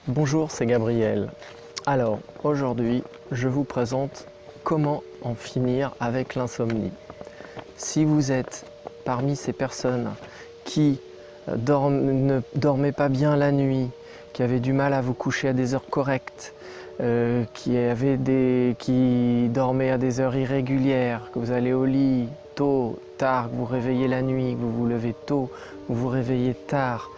Bonjour, c'est Gabriel. Alors, aujourd'hui, je vous présente comment en finir avec l'insomnie. Si vous êtes parmi ces personnes qui ne dormaient pas bien la nuit, qui avaient du mal à vous coucher à des heures correctes, qui dormaient à des heures irrégulières, que vous allez au lit tôt, tard, que vous réveillez la nuit, que vous vous levez tôt, que vous vous réveillez tard,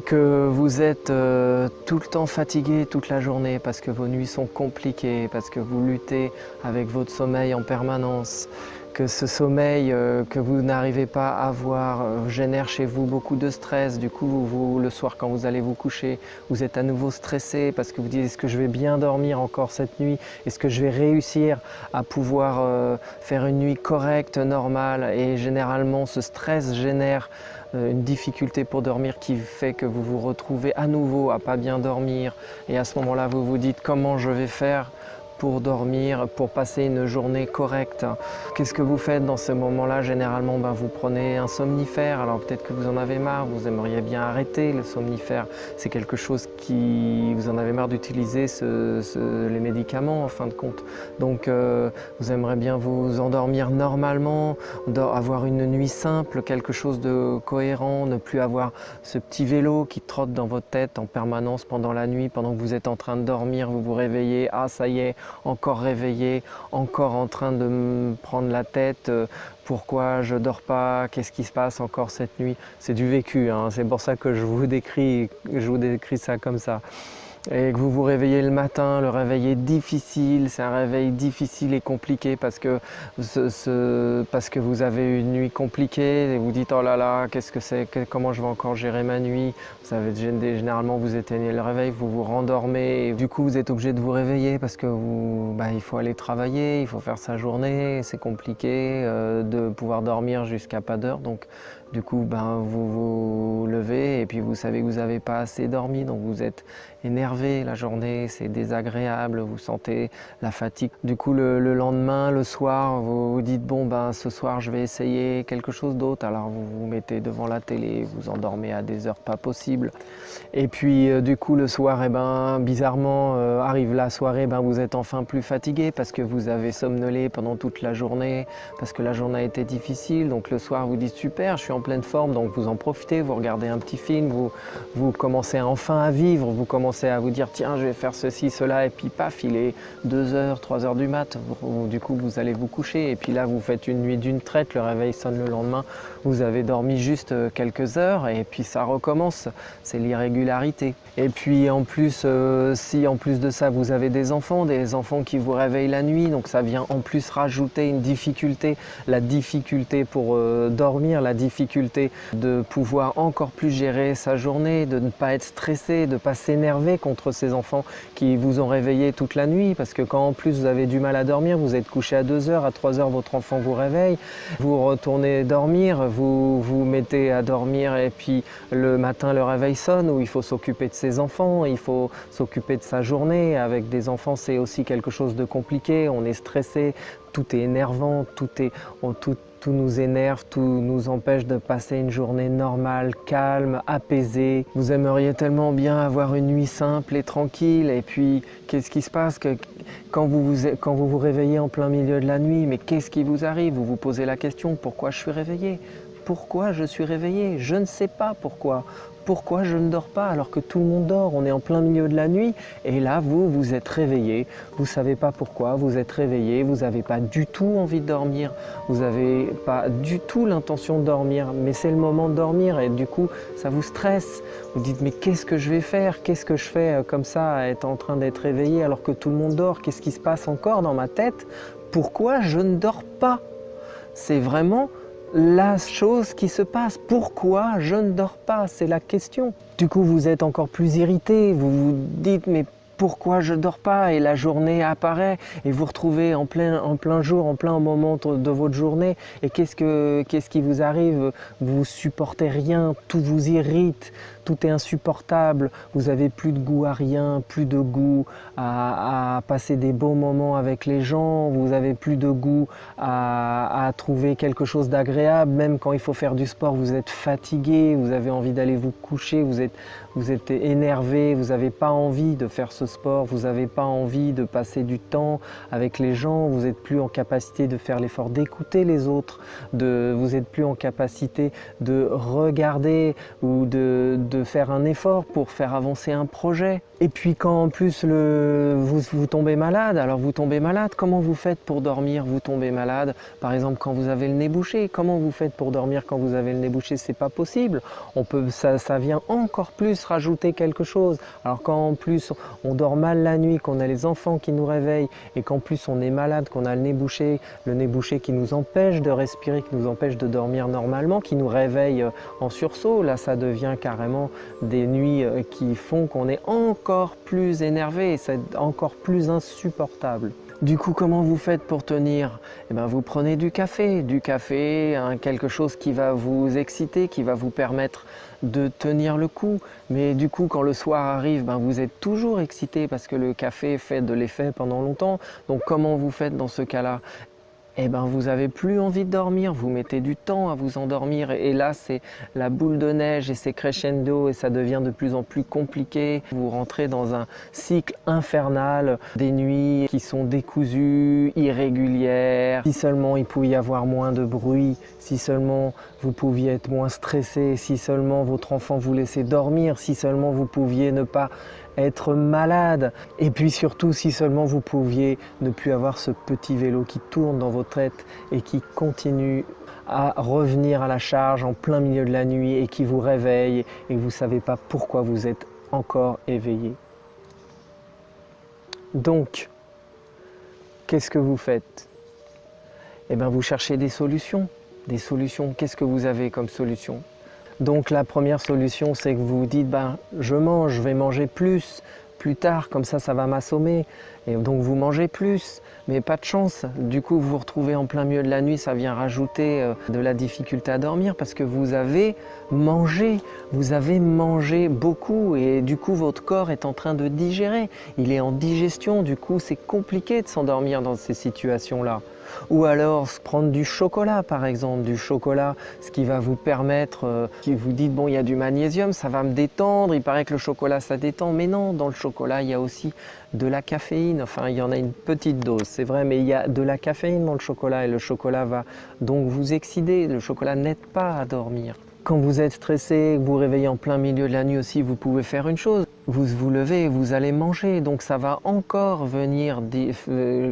que vous êtes tout le temps fatigué toute la journée parce que vos nuits sont compliquées, parce que vous luttez avec votre sommeil en permanence, que ce sommeil que vous n'arrivez pas à avoir génère chez vous beaucoup de stress. Du coup, le soir quand vous allez vous coucher, vous êtes à nouveau stressé parce que vous dites est-ce que je vais bien dormir encore cette nuit? Est-ce que je vais réussir à pouvoir faire une nuit correcte, normale? Et généralement, ce stress génère une difficulté pour dormir qui fait que vous vous retrouvez à nouveau à pas bien dormir. Et à ce moment-là, vous vous dites comment je vais faire pour dormir, pour passer une journée correcte. Qu'est-ce que vous faites dans ce moment-là? Généralement, vous prenez un somnifère. Alors peut-être que vous en avez marre, vous aimeriez bien arrêter le somnifère. C'est quelque chose qui... Vous en avez marre d'utiliser les médicaments en fin de compte. Donc vous aimeriez bien vous endormir normalement, avoir une nuit simple, quelque chose de cohérent, ne plus avoir ce petit vélo qui trotte dans votre tête en permanence pendant la nuit, pendant que vous êtes en train de dormir, vous vous réveillez, ah ça y est, encore réveillé, encore en train de me prendre la tête, pourquoi je dors pas, qu'est-ce qui se passe encore cette nuit? C'est du vécu, hein, c'est pour ça que je vous décris ça comme ça. Et que vous vous réveillez le matin, le réveil est difficile, c'est un réveil difficile et compliqué parce que vous avez une nuit compliquée et vous dites oh là là, qu'est-ce que c'est, comment je vais encore gérer ma nuit? Vous savez, généralement vous éteignez le réveil, vous vous rendormez et du coup vous êtes obligé de vous réveiller parce que il faut aller travailler, il faut faire sa journée, c'est compliqué de pouvoir dormir jusqu'à pas d'heure, donc du coup vous vous levez et puis vous savez que vous n'avez pas assez dormi, donc vous êtes énervé la journée, c'est désagréable, vous sentez la fatigue. Du coup le lendemain, le soir, vous vous dites bon ce soir je vais essayer quelque chose d'autre, alors vous vous mettez devant la télé, vous endormez à des heures pas possibles. Et puis du coup le soir, bizarrement arrive la soirée, vous êtes enfin plus fatigué parce que vous avez somnolé pendant toute la journée, parce que la journée a été difficile, donc le soir vous dites super, je suis en pleine forme, donc vous en profitez, vous regardez un petit film, vous commencez enfin à vivre, vous commencez à vous dire tiens je vais faire ceci, cela, et puis paf, il est 2h, 3h du mat, du coup vous allez vous coucher, et puis là vous faites une nuit d'une traite, le réveil sonne le lendemain, vous avez dormi juste quelques heures, et puis ça recommence, c'est l'irrégularité. Et puis en plus, si en plus de ça vous avez des enfants qui vous réveillent la nuit, donc ça vient en plus rajouter une difficulté, la difficulté pour dormir, la difficulté de pouvoir encore plus gérer sa journée, de ne pas être stressé, de ne pas s'énerver contre ces enfants qui vous ont réveillé toute la nuit, parce que quand en plus vous avez du mal à dormir, vous êtes couché à 2h, à 3h votre enfant vous réveille, vous retournez dormir, vous vous mettez à dormir et puis le matin le réveil sonne où il faut s'occuper de ses enfants, il faut s'occuper de sa journée. Avec des enfants c'est aussi quelque chose de compliqué, on est stressé, tout est énervant, tout nous énerve, tout nous empêche de passer une journée normale, calme, apaisée. Vous aimeriez tellement bien avoir une nuit simple et tranquille, et puis qu'est-ce qui se passe quand vous vous réveillez en plein milieu de la nuit? Mais qu'est-ce qui vous arrive? Vous vous posez la question, pourquoi je suis réveillé? Pourquoi je suis réveillé? Je ne sais pas pourquoi. Pourquoi je ne dors pas alors que tout le monde dort? On est en plein milieu de la nuit et là vous êtes réveillé, vous ne savez pas pourquoi, vous êtes réveillé, vous n'avez pas du tout envie de dormir, vous n'avez pas du tout l'intention de dormir, mais c'est le moment de dormir et du coup ça vous stresse. Vous dites mais qu'est-ce que je vais faire? Qu'est-ce que je fais comme ça à être en train d'être réveillé alors que tout le monde dort? Qu'est-ce qui se passe encore dans ma tête? Pourquoi je ne dors pas? C'est vraiment la chose qui se passe. Pourquoi je ne dors pas? C'est la question. Du coup, vous êtes encore plus irrité. Vous vous dites, mais pourquoi je ne dors pas? Et la journée apparaît et vous vous retrouvez en plein jour, en plein moment de votre journée. Et qu'est-ce qui vous arrive? Vous supportez rien, tout vous irrite, tout est insupportable, vous avez plus de goût à rien, plus de goût à passer des beaux moments avec les gens, vous avez plus de goût à trouver quelque chose d'agréable, même quand il faut faire du sport, vous êtes fatigué, vous avez envie d'aller vous coucher, vous êtes énervé, vous n'avez pas envie de faire ce sport, vous n'avez pas envie de passer du temps avec les gens, vous n'êtes plus en capacité de faire l'effort d'écouter les autres, vous n'êtes plus en capacité de regarder ou de faire un effort pour faire avancer un projet. Et puis quand en plus vous tombez malade, alors vous tombez malade, comment vous faites pour dormir? Vous tombez malade, par exemple quand vous avez le nez bouché, comment vous faites pour dormir quand vous avez le nez bouché? C'est pas possible, ça vient encore plus rajouter quelque chose. Alors quand en plus on dort mal la nuit, qu'on a les enfants qui nous réveillent et qu'en plus on est malade, qu'on a le nez bouché qui nous empêche de respirer, qui nous empêche de dormir normalement, qui nous réveille en sursaut, là ça devient carrément des nuits qui font qu'on est encore plus énervé, c'est encore plus insupportable. Du coup, comment vous faites pour tenir? Eh bien, vous prenez du café, quelque chose qui va vous exciter, qui va vous permettre de tenir le coup. Mais du coup, quand le soir arrive, vous êtes toujours excité parce que le café fait de l'effet pendant longtemps. Donc, comment vous faites dans ce cas-là? Eh ben, vous n'avez plus envie de dormir, vous mettez du temps à vous endormir et là c'est la boule de neige et c'est crescendo et ça devient de plus en plus compliqué. Vous rentrez dans un cycle infernal, des nuits qui sont décousues, irrégulières. Si seulement il pouvait y avoir moins de bruit, si seulement vous pouviez être moins stressé, si seulement votre enfant vous laissait dormir, si seulement vous pouviez ne pas être malade. Et puis surtout, si seulement vous pouviez ne plus avoir ce petit vélo qui tourne dans votre tête et qui continue à revenir à la charge en plein milieu de la nuit et qui vous réveille et que vous ne savez pas pourquoi vous êtes encore éveillé. Donc, qu'est-ce que vous faites? Eh bien, vous cherchez des solutions. Des solutions, qu'est-ce que vous avez comme solution? Donc la première solution, c'est que vous vous dites, je vais manger plus tard, comme ça va m'assommer. Et donc vous mangez plus, mais pas de chance. Du coup, vous vous retrouvez en plein milieu de la nuit, ça vient rajouter de la difficulté à dormir parce que vous avez mangé beaucoup et du coup, votre corps est en train de digérer. Il est en digestion, du coup, c'est compliqué de s'endormir dans ces situations-là. Ou alors prendre du chocolat par exemple, du chocolat, ce qui va vous permettre, qui vous dites bon il y a du magnésium, ça va me détendre, il paraît que le chocolat ça détend, mais non, dans le chocolat il y a aussi de la caféine, enfin il y en a une petite dose, c'est vrai, mais il y a de la caféine dans le chocolat et le chocolat va donc vous exciter, le chocolat n'aide pas à dormir. Quand vous êtes stressé, vous vous réveillez en plein milieu de la nuit aussi, vous pouvez faire une chose. Vous vous levez, vous allez manger, donc ça va encore venir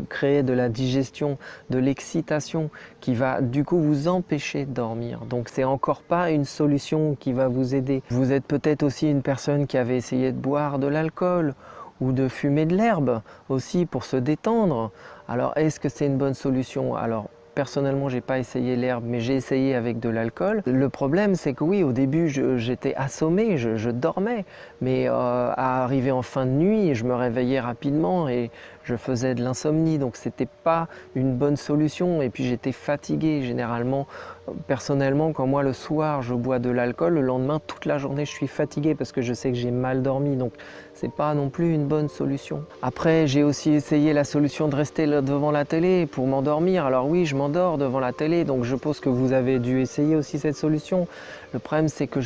créer de la digestion, de l'excitation qui va du coup vous empêcher de dormir. Donc c'est encore pas une solution qui va vous aider. Vous êtes peut-être aussi une personne qui avait essayé de boire de l'alcool ou de fumer de l'herbe aussi pour se détendre. Alors est-ce que c'est une bonne solution? Alors personnellement, j'ai pas essayé l'herbe, mais j'ai essayé avec de l'alcool. Le problème, c'est que oui, au début, j'étais assommé, je dormais, mais à arriver en fin de nuit, je me réveillais rapidement et je faisais de l'insomnie, donc c'était pas une bonne solution. Et puis j'étais fatigué généralement. Personnellement, quand moi le soir je bois de l'alcool, le lendemain toute la journée je suis fatigué parce que je sais que j'ai mal dormi, donc c'est pas non plus une bonne solution. Après j'ai aussi essayé la solution de rester devant la télé pour m'endormir. Alors oui, je m'endors devant la télé, donc je suppose que vous avez dû essayer aussi cette solution. Le problème c'est que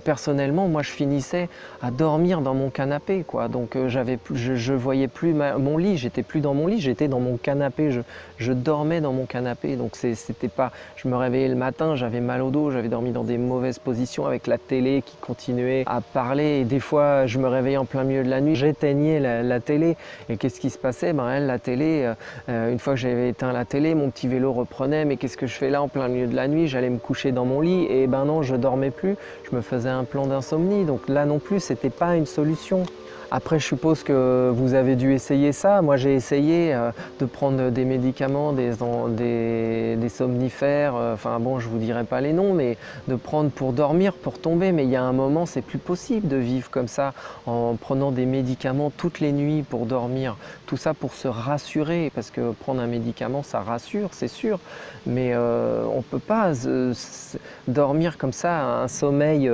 personnellement moi je finissais à dormir dans mon canapé quoi. Donc je voyais plus mon lit, j'étais plus dans mon lit, j'étais dans mon canapé, je dormais dans mon canapé, donc c'était pas, je me réveillais le matin, j'avais mal au dos, j'avais dormi dans des mauvaises positions avec la télé qui continuait à parler et des fois je me réveillais en plein milieu de la nuit, j'éteignais la télé et qu'est-ce qui se passait? La télé, une fois que j'avais éteint la télé, mon petit vélo reprenait, mais qu'est-ce que je fais là en plein milieu de la nuit? J'allais me coucher dans mon lit et non, je dormais plus, je me faisais un plan d'insomnie, donc là non plus c'était pas une solution. Après, je suppose que vous avez dû essayer ça. Moi, j'ai essayé de prendre des médicaments, des somnifères, enfin bon, je vous dirai pas les noms, mais de prendre pour dormir, pour tomber. Mais il y a un moment, c'est plus possible de vivre comme ça, en prenant des médicaments toutes les nuits pour dormir. Tout ça pour se rassurer, parce que prendre un médicament, ça rassure, c'est sûr. Mais on ne peut pas dormir comme ça, un sommeil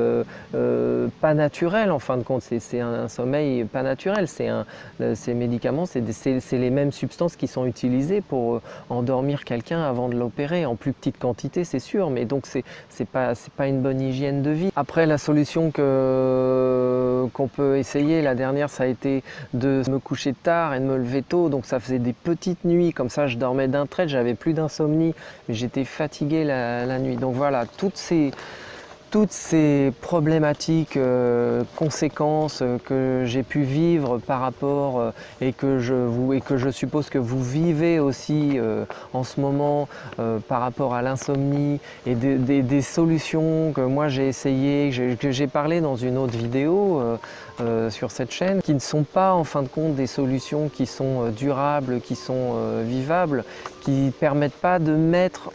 pas naturel en fin de compte. C'est un sommeil pas naturel. Ces médicaments, c'est les mêmes substances qui sont utilisées pour endormir quelqu'un avant de l'opérer, en plus petite quantité, c'est sûr, mais donc c'est pas une bonne hygiène de vie. Après, la solution qu'on peut essayer, la dernière, ça a été de me coucher tard et de me lever tôt, donc ça faisait des petites nuits, comme ça je dormais d'un trait, j'avais plus d'insomnie, mais j'étais fatigué la nuit. Donc voilà, toutes ces problématiques, conséquences que j'ai pu vivre par rapport et que je suppose que vous vivez aussi en ce moment par rapport à l'insomnie et des solutions que moi j'ai essayé, que j'ai parlé dans une autre vidéo sur cette chaîne, qui ne sont pas en fin de compte des solutions qui sont durables, qui sont vivables, qui ne permettent pas de mettre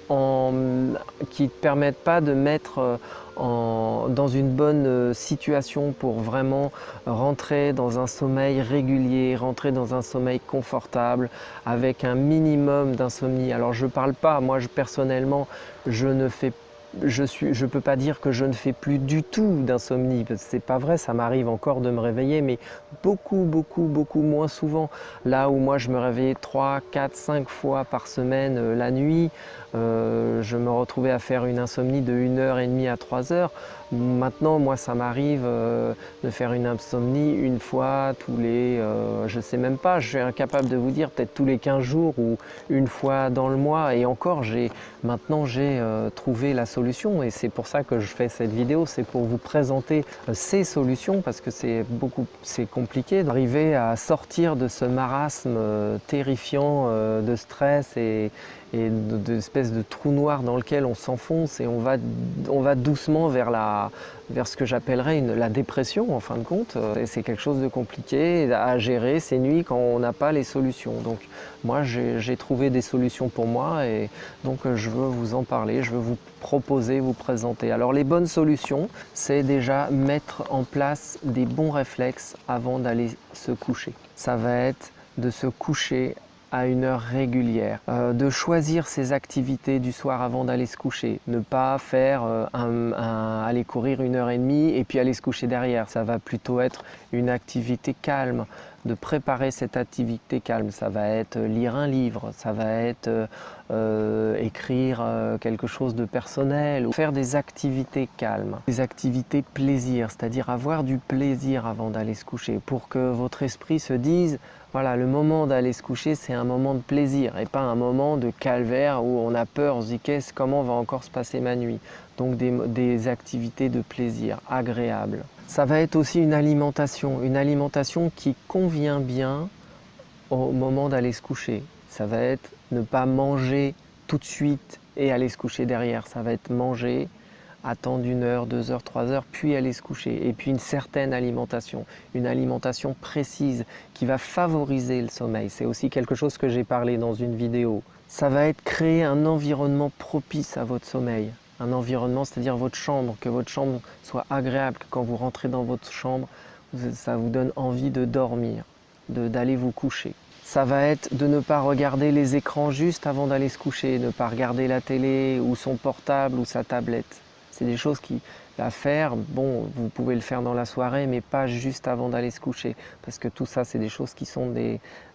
dans une bonne situation pour vraiment rentrer dans un sommeil régulier, rentrer dans un sommeil confortable avec un minimum d'insomnie. Alors je parle pas, moi personnellement, je ne peux pas dire que je ne fais plus du tout d'insomnie, parce que c'est pas vrai, ça m'arrive encore de me réveiller, mais beaucoup moins souvent. Là où moi je me réveillais 3, 4, 5 fois par semaine la nuit, je me retrouvais à faire une insomnie de 1h30 à 3h. Maintenant, moi, ça m'arrive de faire une insomnie une fois tous les, je sais même pas, je suis incapable de vous dire, peut-être tous les 15 jours ou une fois dans le mois. Et encore, maintenant j'ai trouvé la solution, et c'est pour ça que je fais cette vidéo, c'est pour vous présenter ces solutions, parce que c'est compliqué d'arriver à sortir de ce marasme terrifiant de stress et d'espèce de trou noir dans lequel on s'enfonce, et on va doucement vers ce que j'appellerais la dépression en fin de compte. Et c'est quelque chose de compliqué à gérer ces nuits quand on n'a pas les solutions. Donc moi j'ai trouvé des solutions pour moi, et donc je veux vous en parler, je veux vous proposer, vous présenter. Alors les bonnes solutions, c'est déjà mettre en place des bons réflexes avant d'aller se coucher. Ça va être de se coucher à une heure régulière, de choisir ses activités du soir avant d'aller se coucher, ne pas faire aller courir 1h30 et puis aller se coucher derrière. Ça va plutôt être une activité calme, de préparer cette activité calme. Ça va être lire un livre, ça va être écrire quelque chose de personnel, ou faire des activités calmes, des activités plaisir, c'est-à-dire avoir du plaisir avant d'aller se coucher, pour que votre esprit se dise voilà, le moment d'aller se coucher, c'est un moment de plaisir et pas un moment de calvaire où on a peur, on se dit comment va encore se passer ma nuit. Donc des activités de plaisir agréables. Ça va être aussi une alimentation qui convient bien au moment d'aller se coucher. Ça va être ne pas manger tout de suite et aller se coucher derrière. Ça va être manger, attendre 1h, 2h, 3h, puis aller se coucher. Et puis une certaine alimentation, une alimentation précise qui va favoriser le sommeil. C'est aussi quelque chose que j'ai parlé dans une vidéo. Ça va être créer un environnement propice à votre sommeil. Un environnement, c'est-à-dire votre chambre, que votre chambre soit agréable, que quand vous rentrez dans votre chambre, ça vous donne envie de dormir, d'aller vous coucher. Ça va être de ne pas regarder les écrans juste avant d'aller se coucher, ne pas regarder la télé ou son portable ou sa tablette. C'est des choses à faire, bon, vous pouvez le faire dans la soirée, mais pas juste avant d'aller se coucher, parce que tout ça, c'est des choses qui sont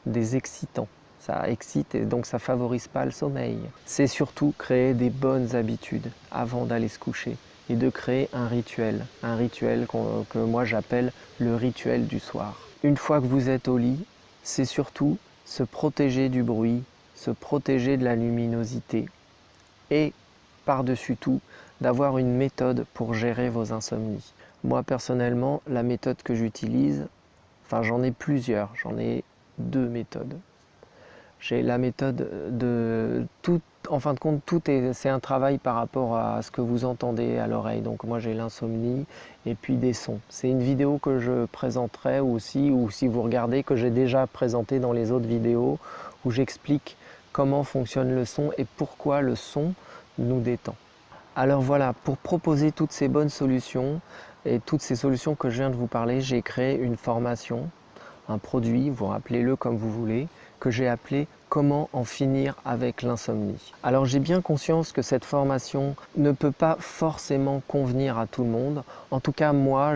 des excitants. Ça excite et donc ça favorise pas le sommeil. C'est surtout créer des bonnes habitudes avant d'aller se coucher, et de créer un rituel que moi j'appelle le rituel du soir. Une fois que vous êtes au lit, c'est surtout se protéger du bruit, se protéger de la luminosité, et par-dessus tout, d'avoir une méthode pour gérer vos insomnies. Moi personnellement, la méthode que j'utilise, enfin j'en ai plusieurs, j'en ai 2 méthodes. J'ai la méthode de tout, en fin de compte, c'est un travail par rapport à ce que vous entendez à l'oreille. Donc moi j'ai l'insomnie et puis des sons. C'est une vidéo que je présenterai aussi, ou si vous regardez, que j'ai déjà présenté dans les autres vidéos, où j'explique comment fonctionne le son et pourquoi le son nous détend. Alors voilà, pour proposer toutes ces bonnes solutions et toutes ces solutions que je viens de vous parler, j'ai créé une formation, un produit, vous appelez-le comme vous voulez, que j'ai appelé Comment en finir avec l'insomnie. Alors j'ai bien conscience que cette formation ne peut pas forcément convenir à tout le monde. En tout cas moi,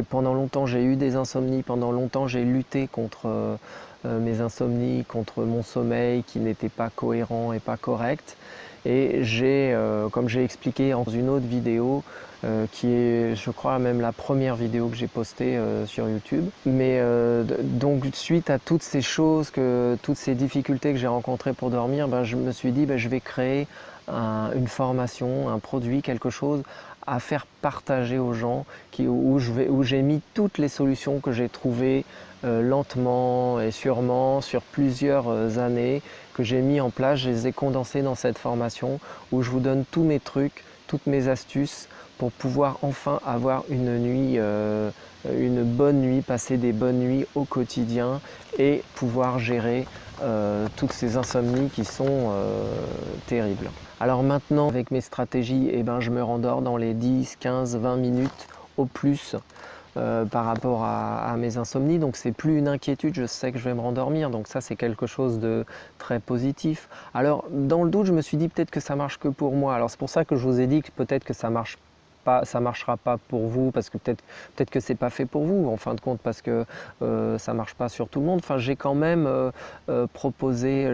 pendant longtemps j'ai eu des insomnies, pendant longtemps j'ai lutté contre mes insomnies, contre mon sommeil qui n'était pas cohérent et pas correct. Et comme j'ai expliqué dans une autre vidéo, qui est, je crois, même la première vidéo que j'ai postée sur YouTube. Mais donc, suite à toutes ces choses, toutes ces difficultés que j'ai rencontrées pour dormir, je me suis dit, je vais créer une formation, un produit, quelque chose à faire partager aux gens, où j'ai mis toutes les solutions que j'ai trouvées lentement et sûrement sur plusieurs années, que j'ai mis en place. Je les ai condensées dans cette formation où je vous donne tous mes trucs, toutes mes astuces pour pouvoir enfin avoir une bonne nuit, passer des bonnes nuits au quotidien et pouvoir gérer toutes ces insomnies qui sont terribles. Alors maintenant, avec mes stratégies, je me rendors dans les 10, 15, 20 minutes au plus par rapport à mes insomnies. Donc c'est plus une inquiétude, je sais que je vais me rendormir. Donc ça, c'est quelque chose de très positif. Alors dans le doute, je me suis dit peut-être que ça marche que pour moi. Alors c'est pour ça que je vous ai dit que peut-être que ça marchera pas pour vous, parce que peut-être que c'est pas fait pour vous en fin de compte, parce que ça marche pas sur tout le monde. Enfin, j'ai quand même proposé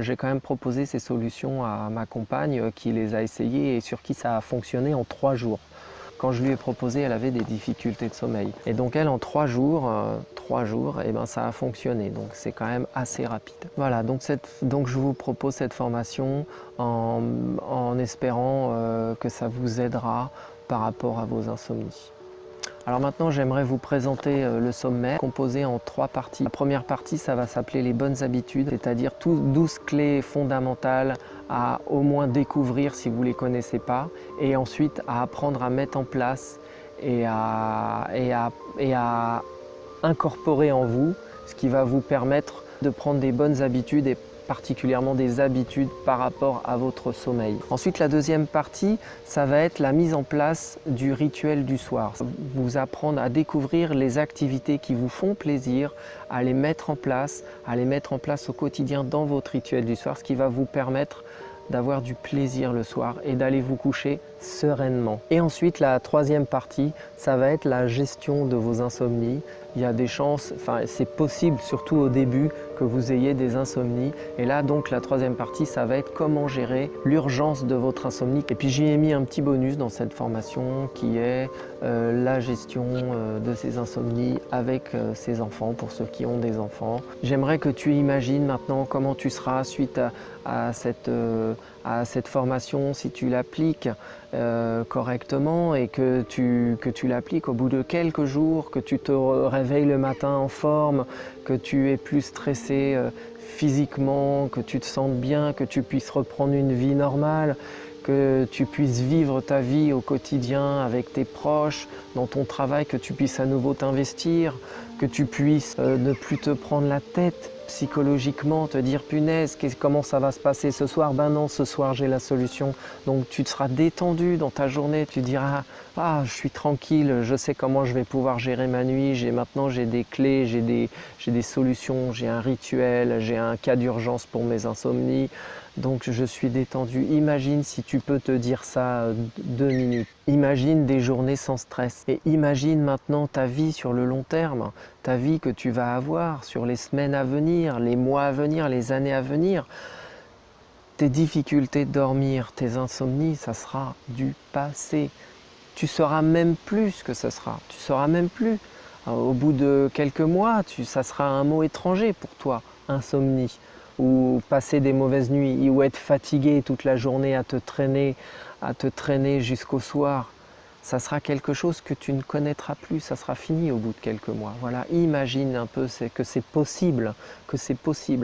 ces solutions à ma compagne qui les a essayées et sur qui ça a fonctionné en 3 jours. Quand je lui ai proposé, elle avait des difficultés de sommeil. Et donc elle, en 3 jours, ça a fonctionné. Donc c'est quand même assez rapide. Voilà, donc je vous propose cette formation en espérant que ça vous aidera par rapport à vos insomnies. Alors maintenant, j'aimerais vous présenter le sommaire composé en 3 parties. La première partie, ça va s'appeler les bonnes habitudes, c'est-à-dire 12 clés fondamentales à au moins découvrir si vous ne les connaissez pas, et ensuite à apprendre à mettre en place et à incorporer en vous, ce qui va vous permettre de prendre des bonnes habitudes et particulièrement des habitudes par rapport à votre sommeil. Ensuite, la deuxième partie, ça va être la mise en place du rituel du soir. Vous apprendre à découvrir les activités qui vous font plaisir, à les mettre en place au quotidien dans votre rituel du soir, ce qui va vous permettre d'avoir du plaisir le soir et d'aller vous coucher sereinement. Et ensuite, la troisième partie, ça va être la gestion de vos insomnies. Il y a des chances, c'est possible, surtout au début, que vous ayez des insomnies. Et là, donc, la troisième partie, ça va être comment gérer l'urgence de votre insomnie. Et puis, j'y ai mis un petit bonus dans cette formation qui est la gestion de ces insomnies avec ses enfants, pour ceux qui ont des enfants. J'aimerais que tu imagines maintenant comment tu seras suite à cette formation, si tu l'appliques correctement et que tu l'appliques au bout de quelques jours, que tu te réveilles le matin en forme, que tu es plus stressé physiquement, que tu te sentes bien, que tu puisses reprendre une vie normale, que tu puisses vivre ta vie au quotidien avec tes proches, dans ton travail, que tu puisses à nouveau t'investir, que tu puisses ne plus te prendre la tête psychologiquement, te dire punaise, comment ça va se passer ce soir? Ben non, ce soir j'ai la solution. Donc tu te seras détendu dans ta journée, tu diras je suis tranquille, je sais comment je vais pouvoir gérer ma nuit, maintenant j'ai des clés, j'ai des solutions, j'ai un rituel, j'ai un cas d'urgence pour mes insomnies. Donc je suis détendu. Imagine si tu peux te dire ça 2 minutes. Imagine des journées sans stress. Et imagine maintenant ta vie sur le long terme, ta vie que tu vas avoir sur les semaines à venir, les mois à venir, les années à venir. Tes difficultés de dormir, tes insomnies, ça sera du passé. Tu sauras même plus ce que ça sera. Tu sauras même plus. Au bout de quelques mois, ça sera un mot étranger pour toi, insomnie. Ou passer des mauvaises nuits, ou être fatigué toute la journée à te traîner jusqu'au soir. ça sera quelque chose que tu ne connaîtras plus, ça sera fini au bout de quelques mois. Voilà, imagine un peu que c'est possible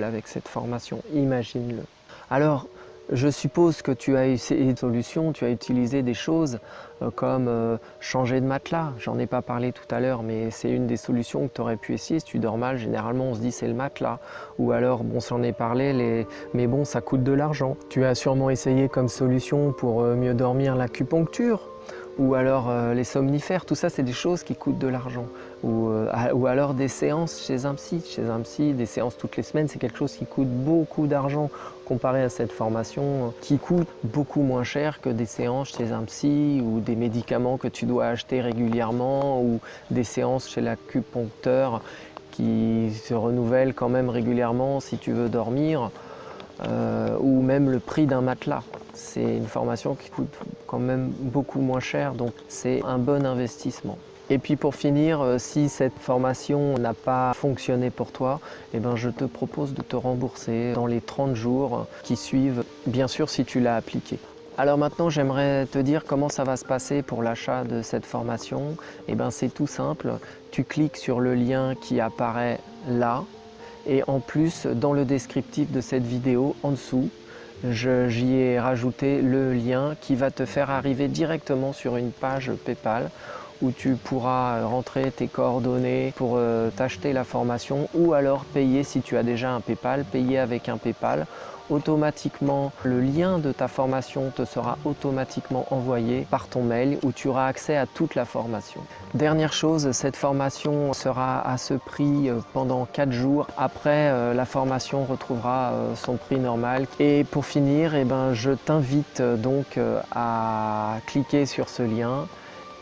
avec cette formation, imagine-le. Alors, je suppose que tu as essayé une solution, tu as utilisé des choses comme changer de matelas. J'en ai pas parlé tout à l'heure, mais c'est une des solutions que tu aurais pu essayer. Si tu dors mal, généralement on se dit c'est le matelas. Ou alors, bon, j'en ai parlé, mais bon, ça coûte de l'argent. Tu as sûrement essayé comme solution pour mieux dormir l'acupuncture. Ou alors les somnifères, tout ça c'est des choses qui coûtent de l'argent. Ou alors des séances chez un psy, des séances toutes les semaines, c'est quelque chose qui coûte beaucoup d'argent comparé à cette formation qui coûte beaucoup moins cher que des séances chez un psy ou des médicaments que tu dois acheter régulièrement ou des séances chez l'acupuncteur qui se renouvellent quand même régulièrement si tu veux dormir. Ou même le prix d'un matelas. C'est une formation qui coûte quand même beaucoup moins cher, donc c'est un bon investissement. Et puis pour finir, si cette formation n'a pas fonctionné pour toi, eh ben je te propose de te rembourser dans les 30 jours qui suivent, bien sûr si tu l'as appliqué. Alors maintenant, j'aimerais te dire comment ça va se passer pour l'achat de cette formation. Eh ben c'est tout simple, tu cliques sur le lien qui apparaît là, et en plus, dans le descriptif de cette vidéo, en dessous, j'y ai rajouté le lien qui va te faire arriver directement sur une page PayPal où tu pourras rentrer tes coordonnées pour t'acheter la formation ou alors payer si tu as déjà un PayPal, payer avec un PayPal. Automatiquement, le lien de ta formation te sera automatiquement envoyé par ton mail où tu auras accès à toute la formation. Dernière chose, cette formation sera à ce prix pendant 4 jours. Après, la formation retrouvera son prix normal. Et pour finir, eh ben, je t'invite donc à cliquer sur ce lien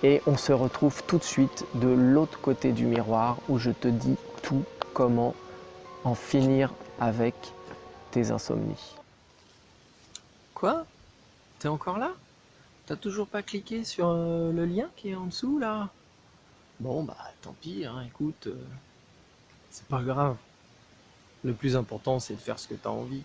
et on se retrouve tout de suite de l'autre côté du miroir où je te dis tout comment en finir avec tes insomnies. Quoi? T'es encore là? T'as toujours pas cliqué sur le lien qui est en dessous là? Bon bah tant pis, hein, écoute, c'est pas grave. Le plus important c'est de faire ce que t'as envie.